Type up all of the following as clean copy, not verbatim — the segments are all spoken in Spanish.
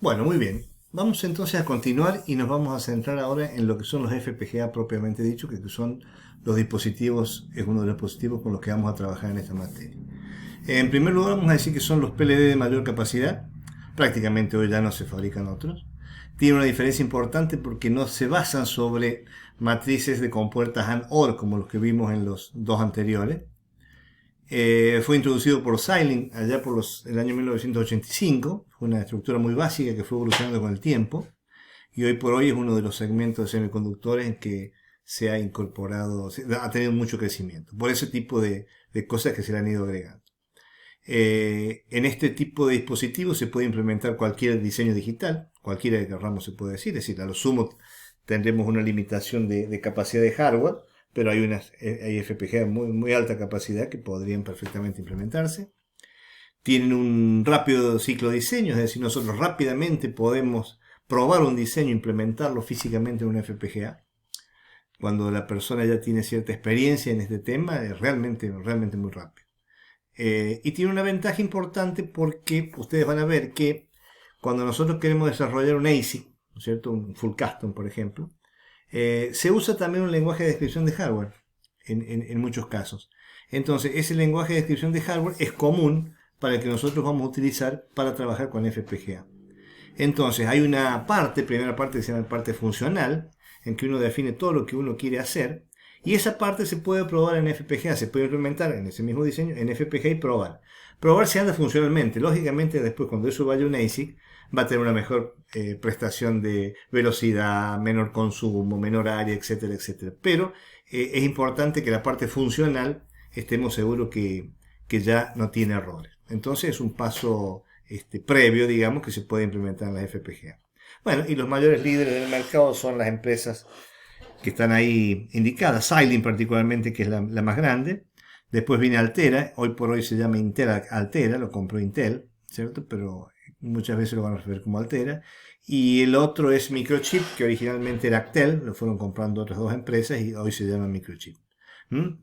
Bueno, muy bien. Vamos entonces a continuar y nos vamos a centrar ahora en lo que son los FPGA propiamente dicho, que son los dispositivos, es uno de los dispositivos con los que vamos a trabajar en esta materia. En primer lugar, vamos a decir que son los PLD de mayor capacidad. Prácticamente hoy ya no se fabrican otros. Tiene una diferencia importante porque no se basan sobre matrices de compuertas AND-OR como los que vimos en los dos anteriores. Fue introducido por Xilinx allá por el año 1985. Fue una estructura muy básica que fue evolucionando con el tiempo. Y hoy por hoy es uno de los segmentos de semiconductores en que se ha incorporado, ha tenido mucho crecimiento. Por ese tipo de cosas que se le han ido agregando. En este tipo de dispositivos se puede implementar cualquier diseño digital, cualquiera que queramos se puede decir, es decir, a lo sumo tendremos una limitación de capacidad de hardware, pero hay FPGA de muy alta capacidad que podrían perfectamente implementarse. Tienen un rápido ciclo de diseño, es decir, nosotros rápidamente podemos probar un diseño, implementarlo físicamente en un FPGA. Cuando la persona ya tiene cierta experiencia en este tema, es realmente muy rápido. Y tiene una ventaja importante porque ustedes van a ver que cuando nosotros queremos desarrollar un ASIC, ¿no es cierto? Un full custom, por ejemplo, se usa también un lenguaje de descripción de hardware en muchos casos. Entonces, ese lenguaje de descripción de hardware es común para el que nosotros vamos a utilizar para trabajar con FPGA. Entonces, hay una primera parte que se llama parte funcional, en que uno define todo lo que uno quiere hacer, y esa parte se puede probar en FPGA, se puede implementar en ese mismo diseño en FPGA y probar. Probar si anda funcionalmente. Lógicamente, después cuando eso vaya a un ASIC, va a tener una mejor prestación de velocidad, menor consumo, menor área, etcétera, etcétera. Pero es importante que la parte funcional estemos seguros que ya no tiene errores. Entonces es un paso previo, digamos, que se puede implementar en la FPGA. Bueno, y los mayores líderes del mercado son las empresas que están ahí indicadas, Xilinx particularmente, que es la más grande. Después viene Altera, hoy por hoy se llama Intel Altera, lo compró Intel, ¿cierto? Pero muchas veces lo van a referir como Altera. Y el otro es Microchip, que originalmente era Actel, lo fueron comprando otras dos empresas y hoy se llama Microchip.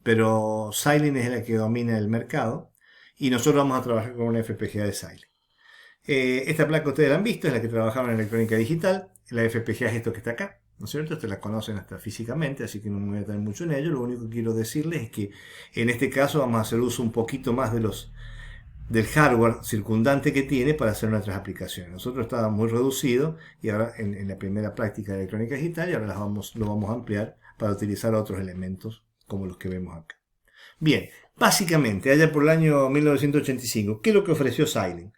Pero Xilinx es la que domina el mercado y nosotros vamos a trabajar con una FPGA de Xilinx. Esta placa ustedes la han visto, es la que trabajaba en electrónica digital. La FPGA es esto que está acá, ¿no es cierto? Ustedes la conocen hasta físicamente, así que no me voy a tener mucho en ello. Lo único que quiero decirles es que en este caso vamos a hacer uso un poquito más del hardware circundante que tiene para hacer nuestras aplicaciones. Nosotros estábamos muy reducidos y ahora en la primera práctica de electrónica digital y ahora lo vamos a ampliar para utilizar otros elementos como los que vemos acá. Bien, básicamente, allá por el año 1985, ¿qué es lo que ofreció Xilinx?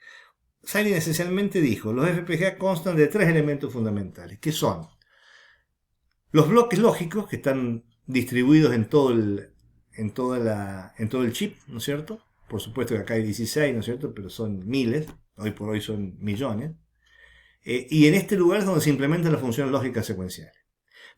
Xilinx esencialmente dijo, los FPGA constan de tres elementos fundamentales, que son los bloques lógicos que están distribuidos en todo el chip, ¿no es cierto? Por supuesto que acá hay 16, ¿no es cierto? Pero son miles, hoy por hoy son millones. Y en este lugar es donde se implementan las funciones lógicas secuenciales.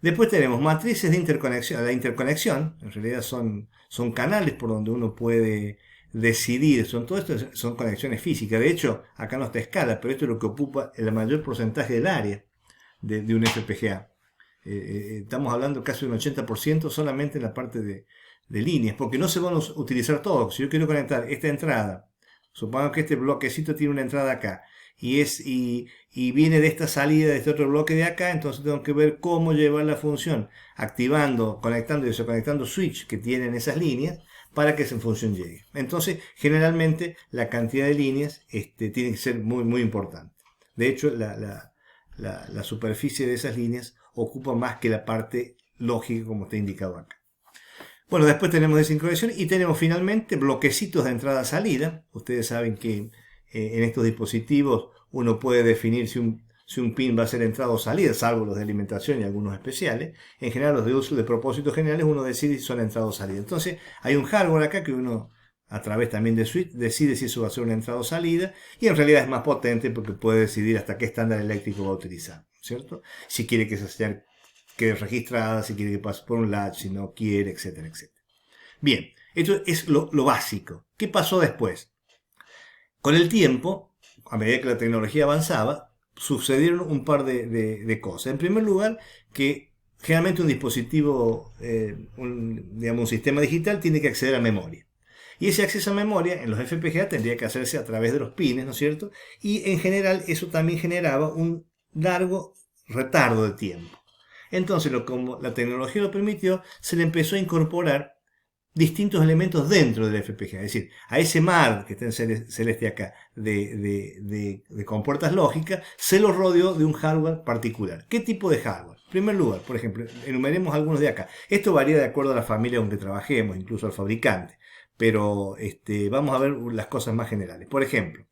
Después tenemos matrices de interconexión. La interconexión, en realidad son canales por donde uno puede decidir. Todo esto son conexiones físicas. De hecho, acá no está escala, pero esto es lo que ocupa el mayor porcentaje del área de un FPGA. Estamos hablando casi de un 80% solamente en la parte de líneas, porque no se van a utilizar todos. Si yo quiero conectar esta entrada, supongamos que este bloquecito tiene una entrada acá, y viene de esta salida de este otro bloque de acá, entonces tengo que ver cómo llevar la función, activando, conectando y desconectando switch que tienen esas líneas para que esa función llegue. Entonces, generalmente la cantidad de líneas tiene que ser muy importante. De hecho, la superficie de esas líneas ocupa más que la parte lógica como está indicado acá. Bueno, después tenemos desincronización y tenemos finalmente bloquecitos de entrada-salida. Ustedes saben que en estos dispositivos uno puede definir si un pin va a ser entrada o salida, salvo los de alimentación y algunos especiales. En general, los de uso de propósitos generales, uno decide si son entrada o salida. Entonces, hay un hardware acá que uno, a través también de switch, decide si eso va a ser una entrada o salida. Y en realidad es más potente porque puede decidir hasta qué estándar eléctrico va a utilizar, ¿cierto? Si quiere que esa señal quede registrada, si quiere que pase por un latch, si no quiere, etcétera, etcétera. Bien, esto es lo básico. ¿Qué pasó después? Con el tiempo, a medida que la tecnología avanzaba, sucedieron un par de cosas. En primer lugar, que generalmente un dispositivo, digamos, un sistema digital tiene que acceder a memoria. Y ese acceso a memoria en los FPGA tendría que hacerse a través de los pines, ¿no es cierto? Y en general eso también generaba un largo retardo de tiempo. Entonces, como la tecnología lo permitió, se le empezó a incorporar distintos elementos dentro del FPGA. Es decir, a ese mar que está en celeste acá de compuertas lógicas, se lo rodeó de un hardware particular. ¿Qué tipo de hardware? En primer lugar, por ejemplo, enumeremos algunos de acá. Esto varía de acuerdo a la familia con que trabajemos, incluso al fabricante. Pero vamos a ver las cosas más generales. Por ejemplo,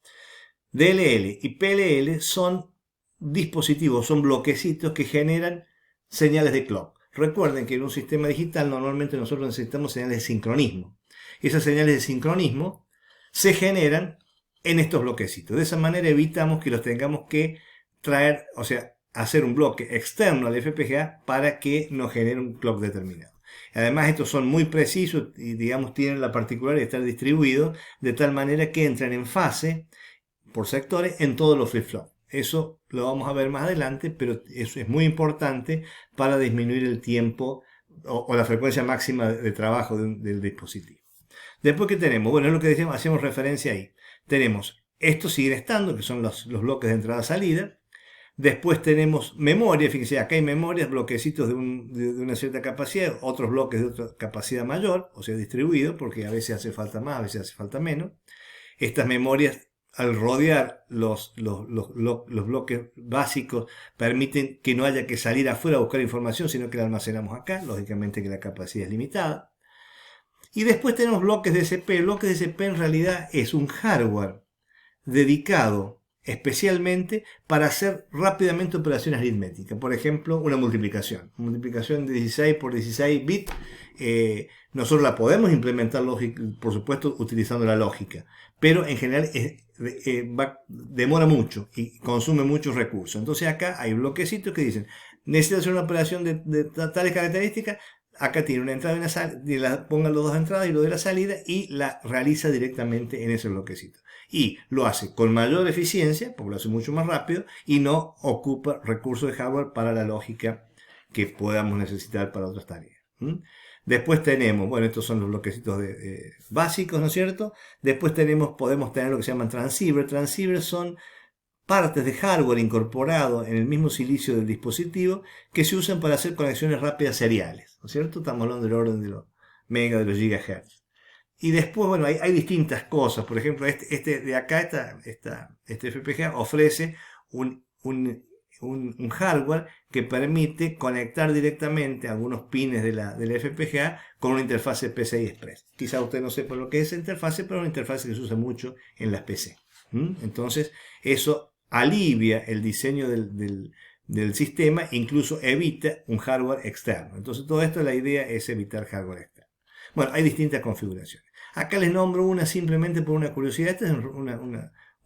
DLL y PLL son dispositivos, son bloquecitos que generan señales de clock. Recuerden que en un sistema digital normalmente nosotros necesitamos señales de sincronismo. Esas señales de sincronismo se generan en estos bloquecitos. De esa manera evitamos que los tengamos que traer, o sea, hacer un bloque externo al FPGA para que nos genere un clock determinado. Además, estos son muy precisos y, digamos, tienen la particularidad de estar distribuidos de tal manera que entran en fase por sectores en todos los flip-flops. Eso lo vamos a ver más adelante, pero eso es muy importante para disminuir el tiempo o la frecuencia máxima de trabajo del dispositivo. Después, ¿qué tenemos? Bueno, es lo que decíamos, hacemos referencia ahí. Tenemos, estos siguen estando, que son los bloques de entrada-salida. Después tenemos memoria, fíjense, acá hay memorias, bloquecitos de una cierta capacidad, otros bloques de otra capacidad mayor, o sea, distribuidos, porque a veces hace falta más, a veces hace falta menos. Estas memorias, al rodear los bloques básicos, permiten que no haya que salir afuera a buscar información, sino que la almacenamos acá, lógicamente que la capacidad es limitada. Y después tenemos bloques de SP. Bloques de SP en realidad es un hardware dedicado especialmente para hacer rápidamente operaciones aritméticas. Por ejemplo, una multiplicación. Multiplicación de 16 por 16 bits. Nosotros la podemos implementar, por supuesto, utilizando la lógica. Pero en general demora mucho y consume muchos recursos. Entonces acá hay bloquecitos que dicen, necesito hacer una operación de tales características. Acá tiene una entrada y una salida, ponga los dos entradas y lo de la salida y la realiza directamente en ese bloquecito. Y lo hace con mayor eficiencia, porque lo hace mucho más rápido, y no ocupa recursos de hardware para la lógica que podamos necesitar para otras tareas. Después tenemos, bueno, estos son los bloquecitos básicos, ¿no es cierto? Después podemos tener lo que se llaman transceivers. Transceivers son partes de hardware incorporado en el mismo silicio del dispositivo que se usan para hacer conexiones rápidas seriales, ¿no es cierto? Estamos hablando del orden de los mega, de los gigahertz. Y después, bueno, hay distintas cosas. Por ejemplo, de acá, este FPGA ofrece un hardware que permite conectar directamente algunos pines de la FPGA con una interfase PCI Express. Quizá usted no sepa lo que es esa interfase, pero es una interfase que se usa mucho en las PC. Entonces, eso alivia el diseño del sistema, incluso evita un hardware externo. Entonces, todo esto, la idea es evitar hardware externo. Bueno, hay distintas configuraciones. Acá les nombro una simplemente por una curiosidad. Esta es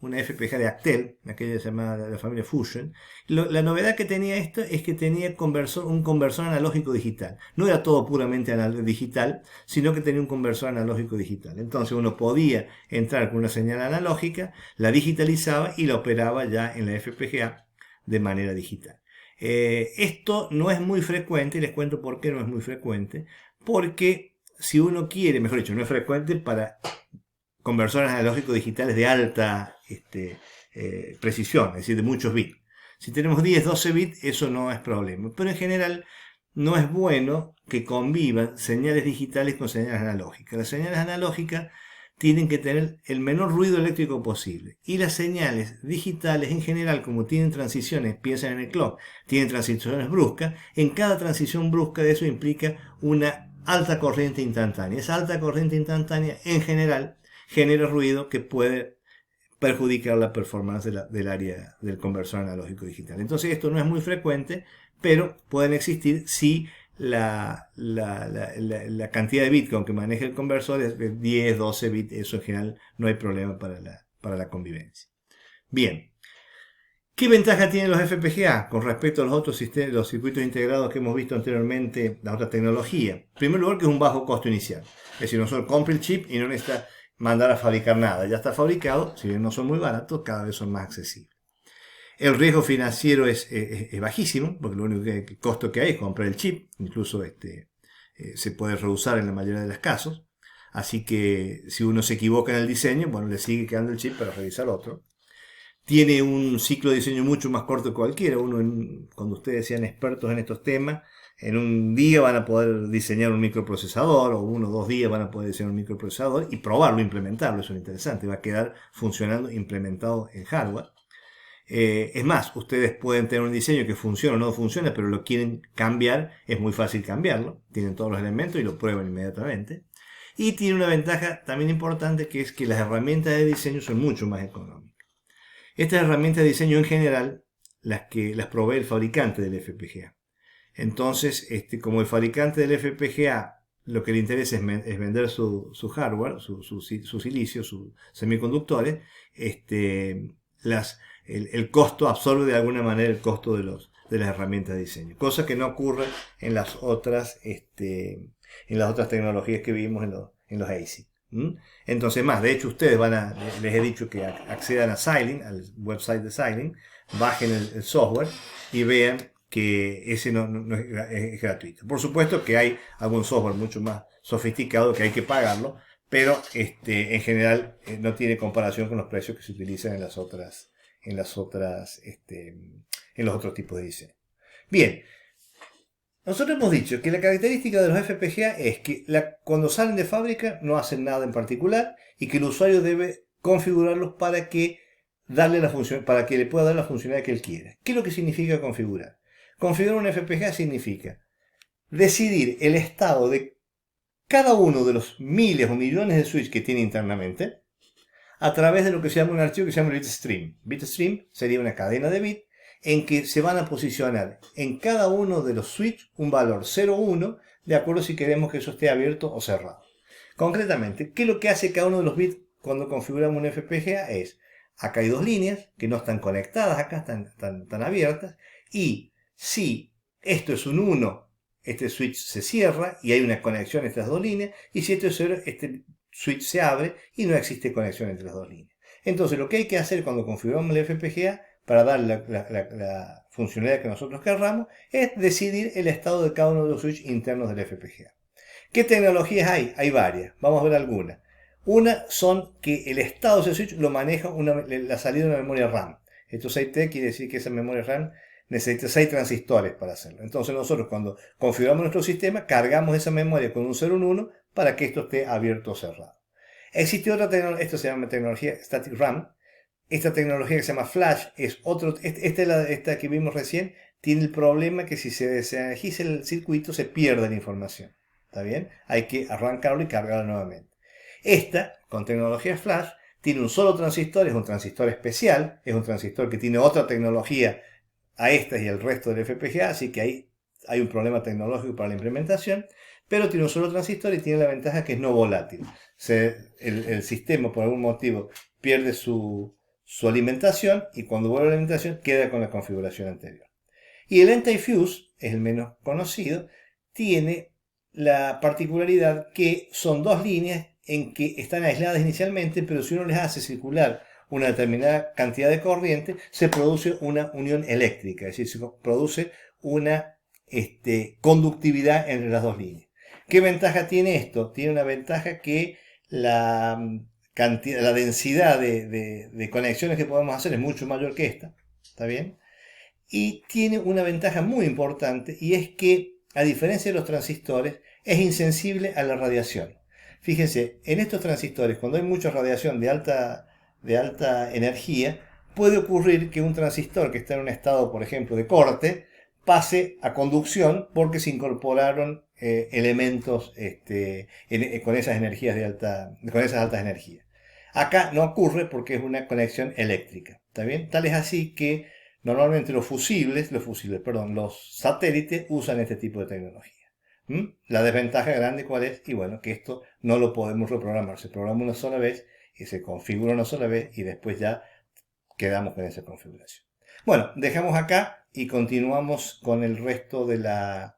una FPGA de Actel, aquella llamada la familia Fusion. La novedad que tenía esto es que tenía un conversor analógico digital. No era todo puramente digital, sino que tenía un conversor analógico digital. Entonces uno podía entrar con una señal analógica, la digitalizaba y la operaba ya en la FPGA de manera digital. Esto no es muy frecuente, y les cuento por qué no es muy frecuente, porque si uno quiere, mejor dicho, no es frecuente para conversores analógicos digitales de alta precisión, es decir, de muchos bits. Si tenemos 10, 12 bits, eso no es problema. Pero en general no es bueno que convivan señales digitales con señales analógicas. Las señales analógicas tienen que tener el menor ruido eléctrico posible. Y las señales digitales en general, como tienen transiciones, piensan en el clock, tienen transiciones bruscas, en cada transición brusca de eso implica una alta corriente instantánea. Esa alta corriente instantánea en general genera ruido que puede perjudicar la performance del área del conversor analógico digital. Entonces esto no es muy frecuente, pero pueden existir si la cantidad de bits con que maneja el conversor es de 10, 12 bits. Eso en general no hay problema para la convivencia. Bien. ¿Qué ventaja tienen los FPGA con respecto a los otros sistemas, los circuitos integrados que hemos visto anteriormente, la otra tecnología? En primer lugar, que es un bajo costo inicial. Es decir, nosotros compra el chip y no necesita mandar a fabricar nada. Ya está fabricado, si bien no son muy baratos, cada vez son más accesibles. El riesgo financiero es bajísimo, porque lo único costo que hay es comprar el chip. Incluso se puede reusar en la mayoría de los casos. Así que si uno se equivoca en el diseño, bueno, le sigue quedando el chip para revisar otro. Tiene un ciclo de diseño mucho más corto que cualquiera. Cuando ustedes sean expertos en estos temas, en un día van a poder diseñar un microprocesador, o 1 o 2 días van a poder diseñar un microprocesador y probarlo, implementarlo. Eso es interesante. Va a quedar funcionando, implementado en hardware. Es más, ustedes pueden tener un diseño que funciona o no funciona, pero lo quieren cambiar, es muy fácil cambiarlo. Tienen todos los elementos y lo prueban inmediatamente. Y tiene una ventaja también importante, que es que las herramientas de diseño son mucho más económicas. Estas herramientas de diseño en general las provee el fabricante del FPGA. Entonces, como el fabricante del FPGA lo que le interesa es vender su hardware, su silicio, sus semiconductores, el costo absorbe de alguna manera el costo de las herramientas de diseño. Cosa que no ocurre en las otras tecnologías que vimos en los ASIC. Entonces, de hecho, ustedes les he dicho que accedan a Xilinx, al website de Xilinx, bajen el software y vean que ese no es gratuito. Por supuesto que hay algún software mucho más sofisticado que hay que pagarlo, pero en general no tiene comparación con los precios que se utilizan en los otros tipos de diseño. Bien. Nosotros hemos dicho que la característica de los FPGA es que cuando salen de fábrica no hacen nada en particular y que el usuario debe configurarlos para que le pueda dar la funcionalidad que él quiera. ¿Qué es lo que significa configurar? Configurar un FPGA significa decidir el estado de cada uno de los miles o millones de switches que tiene internamente a través de lo que se llama un archivo que se llama bitstream. Bitstream sería una cadena de bits en que se van a posicionar en cada uno de los switches un valor 0 o 1, de acuerdo si queremos que eso esté abierto o cerrado. Concretamente, ¿qué es lo que hace cada uno de los bits cuando configuramos un FPGA? Acá hay dos líneas que no están conectadas, acá están abiertas, y si esto es un 1, este switch se cierra y hay una conexión entre las dos líneas, y si esto es 0, este switch se abre y no existe conexión entre las dos líneas. Entonces, lo que hay que hacer cuando configuramos el FPGA para dar la funcionalidad que nosotros querramos es decidir el estado de cada uno de los switches internos del FPGA. ¿Qué tecnologías hay? Hay varias. Vamos a ver algunas. Una son que el estado de ese switch lo maneja la salida de una memoria RAM. Esto 6T quiere decir que esa memoria RAM necesita 6 transistores para hacerlo. Entonces nosotros cuando configuramos nuestro sistema cargamos esa memoria con un 0 y un 1 para que esto esté abierto o cerrado. Existe otra tecnología, esto se llama tecnología Static RAM. Esta tecnología que se llama Flash es otro, esta que vimos recién, tiene el problema que si se desenergiza el circuito se pierde la información. ¿Está bien? Hay que arrancarlo y cargarlo nuevamente. Esta, con tecnología Flash, tiene un solo transistor, es un transistor especial, es un transistor que tiene otra tecnología a esta y al resto del FPGA, así que ahí hay un problema tecnológico para la implementación, pero tiene un solo transistor y tiene la ventaja que es no volátil. El sistema por algún motivo pierde su alimentación y cuando vuelve a la alimentación queda con la configuración anterior. Y el anti-fuse, es el menos conocido, tiene la particularidad que son dos líneas en que están aisladas inicialmente, pero si uno les hace circular una determinada cantidad de corriente, se produce una unión eléctrica, es decir, se produce una conductividad entre las dos líneas. ¿Qué ventaja tiene esto? Tiene una ventaja que la densidad de conexiones que podemos hacer es mucho mayor que esta, ¿está bien? Y tiene una ventaja muy importante y es que, a diferencia de los transistores, es insensible a la radiación. Fíjense, en estos transistores, cuando hay mucha radiación de alta energía, puede ocurrir que un transistor que está en un estado, por ejemplo, de corte, pase a conducción porque se incorporaron elementos con esas energías con esas altas energías. Acá no ocurre porque es una conexión eléctrica, ¿está bien? Tal es así que normalmente los satélites usan este tipo de tecnología. La desventaja grande, ¿cuál es? Y bueno, que esto no lo podemos reprogramar. Se programa una sola vez y se configura una sola vez y después ya quedamos con esa configuración. Bueno, dejamos acá y continuamos con el resto de la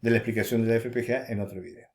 explicación de la FPGA en otro video.